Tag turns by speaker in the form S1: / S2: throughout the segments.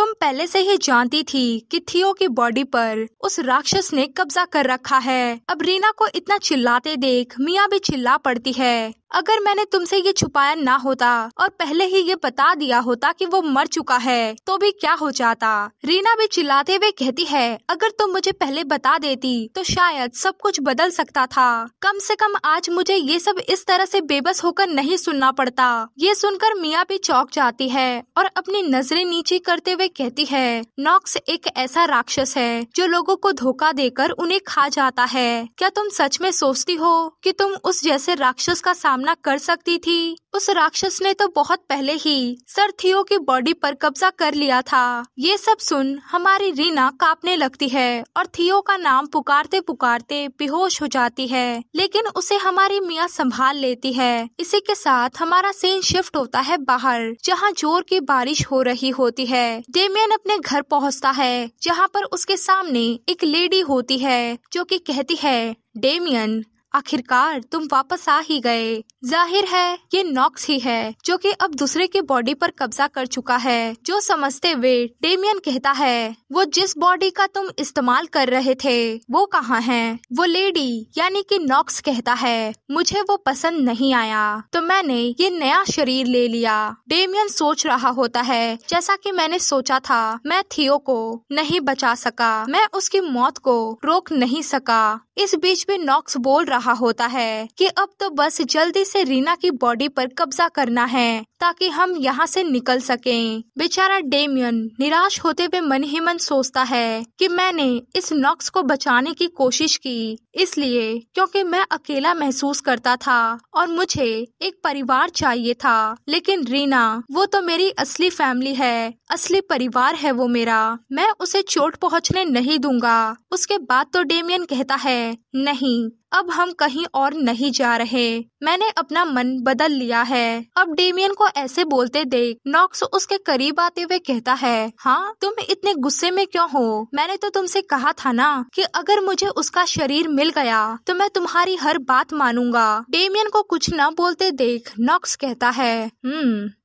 S1: तुम पहले से ही जानती थी कि थियो की बॉडी पर उस राक्षस ने कब्जा कर रखा है। अब रीना को इतना चिल्लाते देख मिया भी चिल्ला पड़ती है। अगर मैंने तुमसे ये छुपाया ना होता और पहले ही ये बता दिया होता कि वो मर चुका है तो भी क्या हो जाता। रीना भी चिल्लाते हुए कहती है, अगर तुम मुझे पहले बता देती तो शायद सब कुछ बदल सकता था। कम से कम आज मुझे ये सब इस तरह से बेबस होकर नहीं सुनना पड़ता। ये सुनकर मिया भी चौंक जाती है और अपनी नजरें नीचे करते हुए कहती है, नॉक्स एक ऐसा राक्षस है जो लोगों को धोखा देकर उन्हें खा जाता है। क्या तुम सच में सोचती हो कि तुम उस जैसे राक्षस का सामना कर सकती थी? उस राक्षस ने तो बहुत पहले ही सर थियो की बॉडी पर कब्जा कर लिया था। ये सब सुन हमारी रीना कांपने लगती है और थियो का नाम पुकारते पुकारते बेहोश हो जाती है, लेकिन उसे हमारी मिया संभाल लेती है। इसी के साथ हमारा सीन शिफ्ट होता है बाहर, जहाँ जोर की बारिश हो रही होती है। डेमियन अपने घर पहुँचता है, जहाँ पर उसके सामने एक लेडी होती है जो कि कहती है, डेमियन आखिरकार तुम वापस आ ही गए। जाहिर है ये नॉक्स ही है जो कि अब दूसरे की बॉडी पर कब्जा कर चुका है। जो समझते हुए डेमियन कहता है, वो जिस बॉडी का तुम इस्तेमाल कर रहे थे वो कहाँ है? वो लेडी यानी कि नॉक्स कहता है, मुझे वो पसंद नहीं आया तो मैंने ये नया शरीर ले लिया। डेमियन सोच रहा होता है, जैसा कि मैंने सोचा था, मैं थियो को नहीं बचा सका, मैं उसकी मौत को रोक नहीं सका। इस बीच में नॉक्स बोल रहा होता है कि अब तो बस जल्दी से रीना की बॉडी पर कब्जा करना है ताकि हम यहाँ से निकल सकें। बेचारा डेमियन निराश होते हुए मन ही मन सोचता है कि मैंने इस नॉक्स को बचाने की कोशिश की इसलिए क्योंकि मैं अकेला महसूस करता था और मुझे एक परिवार चाहिए था, लेकिन रीना वो तो मेरी असली फैमिली है, असली परिवार है वो मेरा, मैं उसे चोट पहुँचने नहीं दूंगा। उसके बाद तो डेमियन कहता है, नहीं अब हम कहीं और नहीं जा रहे, मैंने अपना मन बदल लिया है। अब डेमियन को ऐसे बोलते देख नॉक्स उसके करीब आते हुए कहता है, हाँ तुम इतने गुस्से में क्यों हो? मैंने तो तुमसे कहा था ना कि अगर मुझे उसका शरीर मिल गया तो मैं तुम्हारी हर बात मानूंगा। डेमियन को कुछ न बोलते देख नॉक्स कहता है,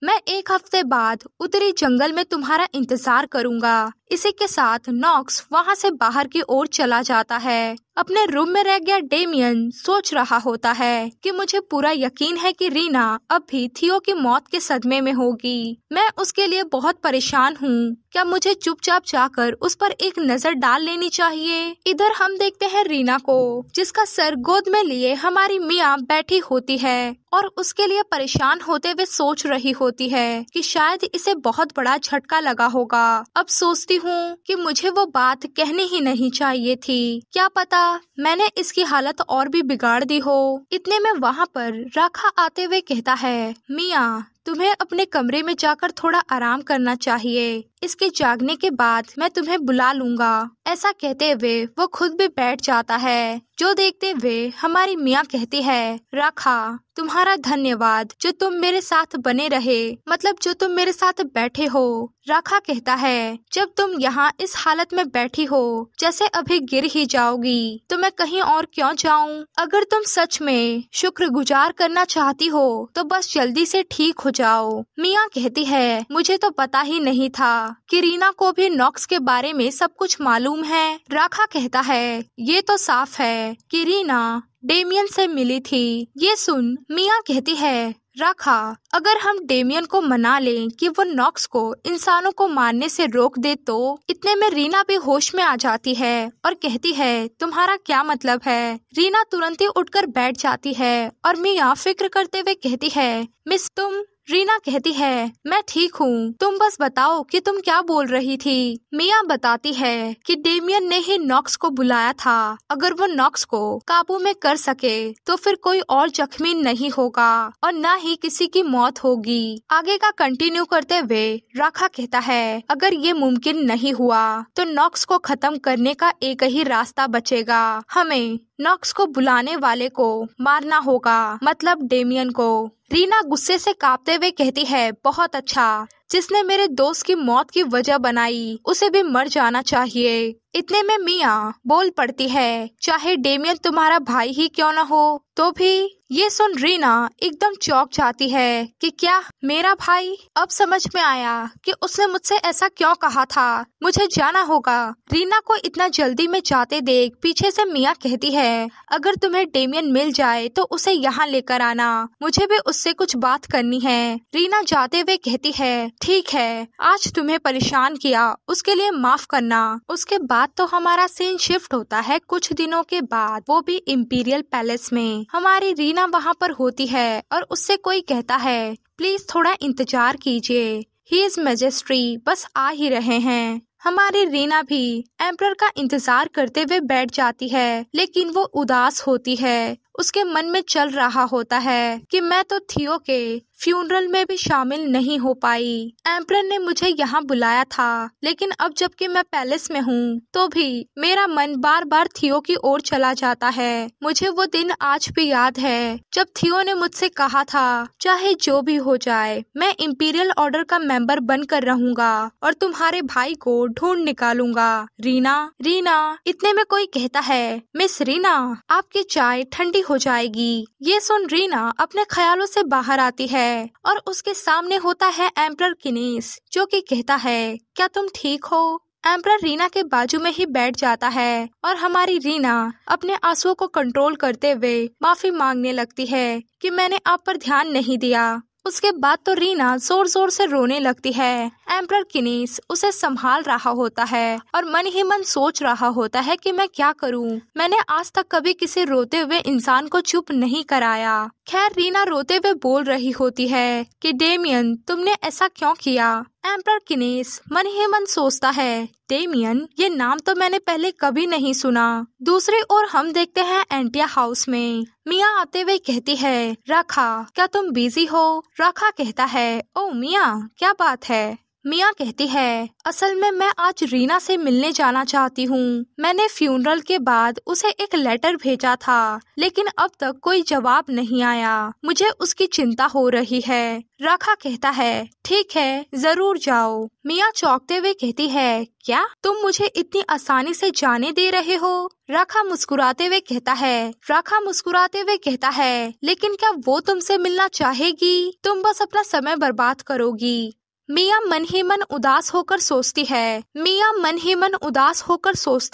S1: मैं एक हफ्ते बाद उत्तरी जंगल में तुम्हारा इंतजार करूंगा। इसी के साथ नॉक्स वहां से बाहर की ओर चला जाता है। अपने रूम में रह गया डेमियन सोच रहा होता है कि मुझे पूरा यकीन है कि रीना अब भी थियो की मौत के सदमे में होगी। मैं उसके लिए बहुत परेशान हूँ। क्या मुझे चुपचाप जाकर उस पर एक नजर डाल लेनी चाहिए? इधर हम देखते हैं रीना को, जिसका सर गोद में लिए हमारी मिया बैठी होती है और उसके लिए परेशान होते हुए सोच रही होती है कि शायद इसे बहुत बड़ा झटका लगा होगा। अब सोचती हूँ कि मुझे वो बात कहनी ही नहीं चाहिए थी, क्या पता मैंने इसकी हालत और भी बिगाड़ दी हो। इतने में वहाँ पर राखा आते हुए कहता है, मिया तुम्हें अपने कमरे में जाकर थोड़ा आराम करना चाहिए, इसके जागने के बाद मैं तुम्हें बुला लूंगा। ऐसा कहते हुए वो खुद भी बैठ जाता है। जो देखते हुए हमारी मियाँ कहती है, राखा तुम्हारा धन्यवाद जो तुम मेरे साथ बने रहे, मतलब जो तुम मेरे साथ बैठे हो। राखा कहता है, जब तुम यहाँ इस हालत में बैठी हो जैसे अभी गिर ही जाओगी तो मैं कहीं और क्यों जाऊँ? अगर तुम सच में शुक्रगुजार करना चाहती हो तो बस जल्दी से ठीक हो जाओ। मियाँ कहती है, मुझे तो पता ही नहीं था कि रीना को भी नॉक्स के बारे में सब कुछ मालूम है। राखा कहता है, ये तो साफ है कि रीना डेमियन से मिली थी। ये सुन मियाँ कहती है, राखा अगर हम डेमियन को मना लें कि वो नॉक्स को इंसानों को मारने से रोक दे तो। इतने में रीना भी होश में आ जाती है और कहती है, तुम्हारा क्या मतलब है? रीना तुरंत ही उठकर बैठ जाती है और मियाँ फिक्र करते हुए कहती है, मिस तुम? रीना कहती है, मैं ठीक हूँ, तुम बस बताओ कि तुम क्या बोल रही थी। मिया बताती है कि डेमियन ने ही नॉक्स को बुलाया था। अगर वो नॉक्स को काबू में कर सके तो फिर कोई और जख्मी नहीं होगा और न ही किसी की मौत होगी। आगे का कंटिन्यू करते हुए राखा कहता है, अगर ये मुमकिन नहीं हुआ तो नॉक्स को खत्म करने का एक ही रास्ता बचेगा, हमें नॉक्स को बुलाने वाले को मारना होगा, मतलब डेमियन को। रीना गुस्से से कांपते हुए कहती है, बहुत अच्छा, जिसने मेरे दोस्त की मौत की वजह बनाई उसे भी मर जाना चाहिए। इतने में मिया बोल पड़ती है, चाहे डेमियन तुम्हारा भाई ही क्यों न हो तो भी ये सुन रीना एकदम चौंक जाती है कि क्या मेरा भाई? अब समझ में आया कि उसने मुझसे ऐसा क्यों कहा था। मुझे जाना होगा। रीना को इतना जल्दी में जाते देख पीछे से मिया कहती है, अगर तुम्हें डेमियन मिल जाए तो उसे यहाँ लेकर आना, मुझे भी उससे कुछ बात करनी है। रीना जाते हुए कहती है, ठीक है, आज तुम्हें परेशान किया उसके लिए माफ करना। उसके बाद तो हमारा सीन शिफ्ट होता है कुछ दिनों के बाद, वो भी इंपीरियल पैलेस में। हमारी रीना वहाँ पर होती है और उससे कोई कहता है, प्लीज थोड़ा इंतजार कीजिए, ही इज मैजेस्ट्री बस आ ही रहे हैं। हमारी रीना भी एम्परर का इंतजार करते हुए बैठ जाती है, लेकिन वो उदास होती है। उसके मन में चल रहा होता है कि मैं तो थियो के फ्यूनरल में भी शामिल नहीं हो पाई। एम्परर ने मुझे यहाँ बुलाया था, लेकिन अब जबकि मैं पैलेस में हूँ तो भी मेरा मन बार बार थियो की ओर चला जाता है। मुझे वो दिन आज भी याद है जब थियो ने मुझसे कहा था, चाहे जो भी हो जाए मैं इंपीरियल ऑर्डर का मेंबर बनकर रहूंगा और तुम्हारे भाई को ढूंढ निकालूंगा। रीना रीना, इतने में कोई कहता है, मिस रीना आपकी चाय ठंडी हो जाएगी। ये सुन रीना अपने ख्यालों से बाहर आती है और उसके सामने होता है एम्परर किनेस, जो कि कहता है, क्या तुम ठीक हो? एम्परर रीना के बाजू में ही बैठ जाता है और हमारी रीना अपने आंसुओं को कंट्रोल करते हुए माफी मांगने लगती है कि मैंने आप पर ध्यान नहीं दिया। उसके बाद तो रीना जोर जोर से रोने लगती है। एम्परर किनेस उसे संभाल रहा होता है और मन ही मन सोच रहा होता है कि मैं क्या करूं। मैंने आज तक कभी किसी रोते हुए इंसान को चुप नहीं कराया। खैर रीना रोते हुए बोल रही होती है कि डेमियन तुमने ऐसा क्यों किया? एम्परर किनेस मन ही मन सोचता है, डेमियन ये नाम तो मैंने पहले कभी नहीं सुना। दूसरी ओर हम देखते हैं एंटिया हाउस में मिया आते हुए कहती है, राखा क्या तुम बिजी हो? राखा कहता है, ओ मिया क्या बात है? मिया कहती है, असल में मैं आज रीना से मिलने जाना चाहती हूँ। मैंने फ्यूनरल के बाद उसे एक लेटर भेजा था, लेकिन अब तक कोई जवाब नहीं आया। मुझे उसकी चिंता हो रही है। राखा कहता है, ठीक है जरूर जाओ। मिया चौंकते हुए कहती है, क्या तुम मुझे इतनी आसानी से जाने दे रहे हो? राखा मुस्कुराते हुए कहता है, लेकिन क्या वो तुमसे मिलना चाहेगी? तुम बस अपना समय बर्बाद करोगी। मिया मन ही मन उदास होकर सोचती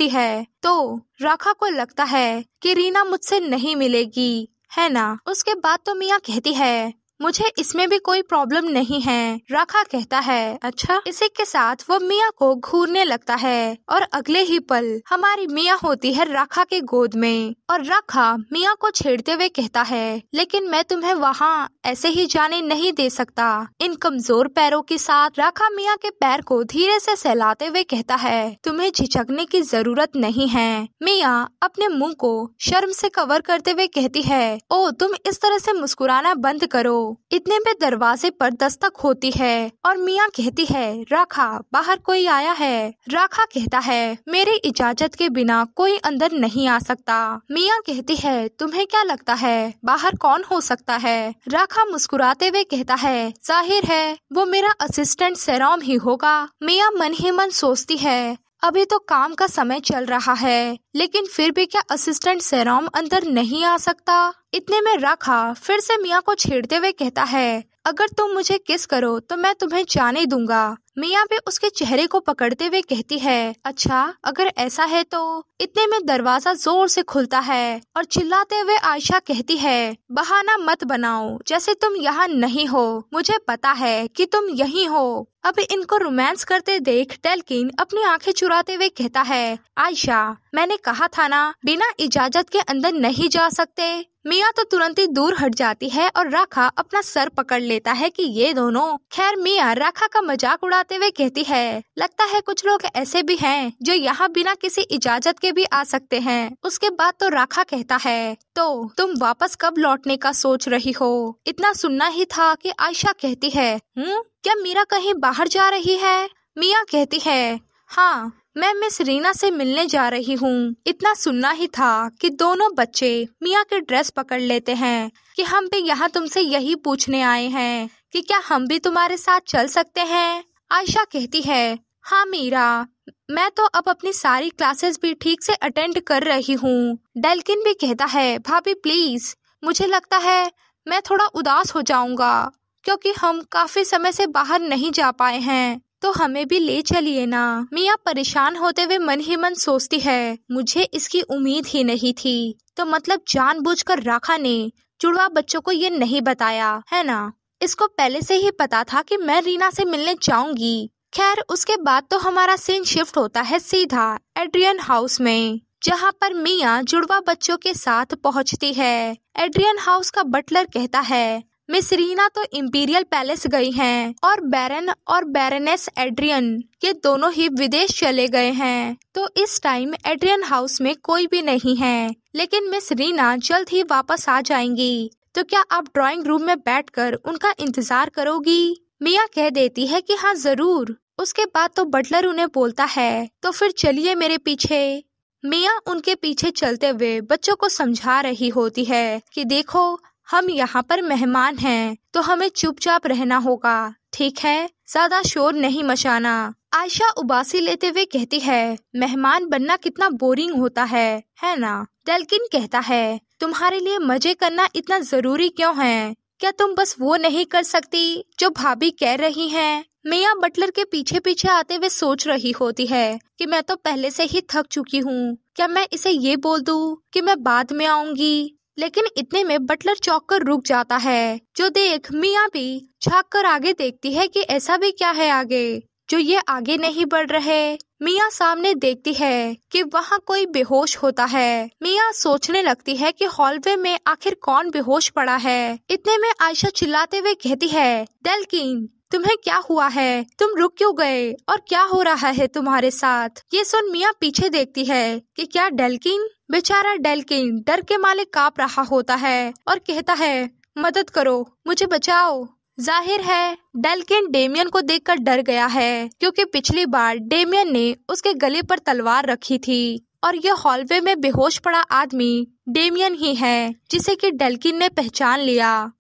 S1: है तो राखा को लगता है कि रीना मुझसे नहीं मिलेगी, है ना? उसके बाद तो मिया कहती है, मुझे इसमें भी कोई प्रॉब्लम नहीं है। राखा कहता है, अच्छा। इसी के साथ वो मिया को घूरने लगता है और अगले ही पल हमारी मिया होती है राखा के गोद में और राखा मिया को छेड़ते हुए कहता है, लेकिन मैं तुम्हें वहाँ ऐसे ही जाने नहीं दे सकता। इन कमजोर पैरों के साथ राखा मिया के पैर को धीरे से सहलाते हुए कहता है, तुम्हें झिझकने की जरूरत नहीं है। मिया अपने मुंह को शर्म से कवर करते हुए कहती है, ओ तुम इस तरह से मुस्कुराना बंद करो। इतने में दरवाजे पर दस्तक होती है और मिया कहती है, राखा बाहर कोई आया है। राखा कहता है, मेरी इजाजत के बिना कोई अंदर नहीं आ सकता। मिया कहती है, तुम्हें क्या लगता है बाहर कौन हो सकता है? राखा मुस्कुराते हुए कहता है, जाहिर है वो मेरा असिस्टेंट सेरोम ही होगा। मिया मन ही मन सोचती है, अभी तो काम का समय चल रहा है, लेकिन फिर भी क्या असिस्टेंट सेरोम अंदर नहीं आ सकता? इतने में राखा फिर से मिया को छेड़ते हुए कहता है, अगर तुम मुझे किस करो तो मैं तुम्हें जाने दूंगा। मिया भी उसके चेहरे को पकड़ते हुए कहती है, अच्छा अगर ऐसा है तो। इतने में दरवाजा जोर से खुलता है और चिल्लाते हुए आयशा कहती है, बहाना मत बनाओ जैसे तुम यहाँ नहीं हो, मुझे पता है कि तुम यहीं हो। अब इनको रोमांस करते देख डेल्किन अपनी आंखें चुराते हुए कहता है, आयशा मैंने कहा था ना बिना इजाजत के अंदर नहीं जा सकते। मिया तो तुरंत ही दूर हट जाती है और राखा अपना सर पकड़ लेता है कि ये दोनों। खैर मिया राखा का मजाक उड़ाते हुए कहती है, लगता है कुछ लोग ऐसे भी हैं जो यहाँ बिना किसी इजाजत के भी आ सकते हैं। उसके बाद तो राखा कहता है, तो तुम वापस कब लौटने का सोच रही हो? इतना सुनना ही था कि आयशा कहती है, क्या मीरा कहीं बाहर जा रही है? मिया कहती है, हाँ मैं मिस रीना से मिलने जा रही हूँ। इतना सुनना ही था कि दोनों बच्चे मिया के ड्रेस पकड़ लेते हैं कि हम भी यहाँ तुमसे यही पूछने आए हैं कि क्या हम भी तुम्हारे साथ चल सकते हैं? आयशा कहती है, हाँ मीरा मैं तो अब अपनी सारी क्लासेस भी ठीक से अटेंड कर रही हूँ। डेल्किन भी कहता है, भाभी प्लीज मुझे लगता है मैं थोड़ा उदास हो जाऊंगा क्योंकि हम काफी समय से बाहर नहीं जा पाए हैं, तो हमें भी ले चलिए ना। मिया परेशान होते हुए मन ही मन सोचती है, मुझे इसकी उम्मीद ही नहीं थी। तो मतलब जानबूझकर राखा ने जुड़वा बच्चों को ये नहीं बताया है ना। इसको पहले से ही पता था कि मैं रीना से मिलने जाऊंगी। खैर उसके बाद तो हमारा सीन शिफ्ट होता है सीधा एड्रियन हाउस में, जहाँ पर मिया जुड़वा बच्चों के साथ पहुँचती है। एड्रियन हाउस का बटलर कहता है, मिस रीना तो इंपीरियल पैलेस गई हैं और बैरन और बैरनेस एड्रियन ये दोनों ही विदेश चले गए हैं। तो इस टाइम एड्रियन हाउस में कोई भी नहीं है, लेकिन मिस रीना जल्द ही वापस आ जाएंगी। तो क्या आप ड्राइंग रूम में बैठकर उनका इंतजार करोगी? मिया कह देती है कि हाँ जरूर। उसके बाद तो बटलर उन्हें बोलता है, तो फिर चलिए मेरे पीछे। मिया उनके पीछे चलते हुए बच्चों को समझा रही होती है कि देखो हम यहाँ पर मेहमान हैं, तो हमें चुपचाप रहना होगा, ठीक है? ज्यादा शोर नहीं मचाना। आयशा उबासी लेते हुए कहती है, मेहमान बनना कितना बोरिंग होता है ना? डेल्किन कहता है, तुम्हारे लिए मजे करना इतना जरूरी क्यों है? क्या तुम बस वो नहीं कर सकती जो भाभी कह रही हैं? मिया बटलर के पीछे पीछे आते हुए सोच रही होती है कि मैं तो पहले से ही थक चुकी हूँ, क्या मैं इसे ये बोल दूँ कि मैं बाद में आऊंगी? लेकिन इतने में बटलर चौंक कर रुक जाता है, जो देख मिया भी झांक कर आगे देखती है कि ऐसा भी क्या है आगे जो ये आगे नहीं बढ़ रहे। मिया सामने देखती है कि वहाँ कोई बेहोश होता है। मिया सोचने लगती है कि हॉलवे में आखिर कौन बेहोश पड़ा है। इतने में आयशा चिल्लाते हुए कहती है, डेल्किन तुम्हें क्या हुआ है? तुम रुक क्यों गए और क्या हो रहा है तुम्हारे साथ? ये सुन मिया पीछे देखती है कि क्या डेल्किन? बेचारा डेल्किन डर के मारे कांप रहा होता है और कहता है, मदद करो, मुझे बचाओ। जाहिर है डेल्किन डेमियन को देखकर डर गया है, क्योंकि पिछली बार डेमियन ने उसके गले पर तलवार रखी थी और ये हॉलवे में बेहोश पड़ा आदमी डेमियन ही है, जिसे कि डेल्किन ने पहचान लिया।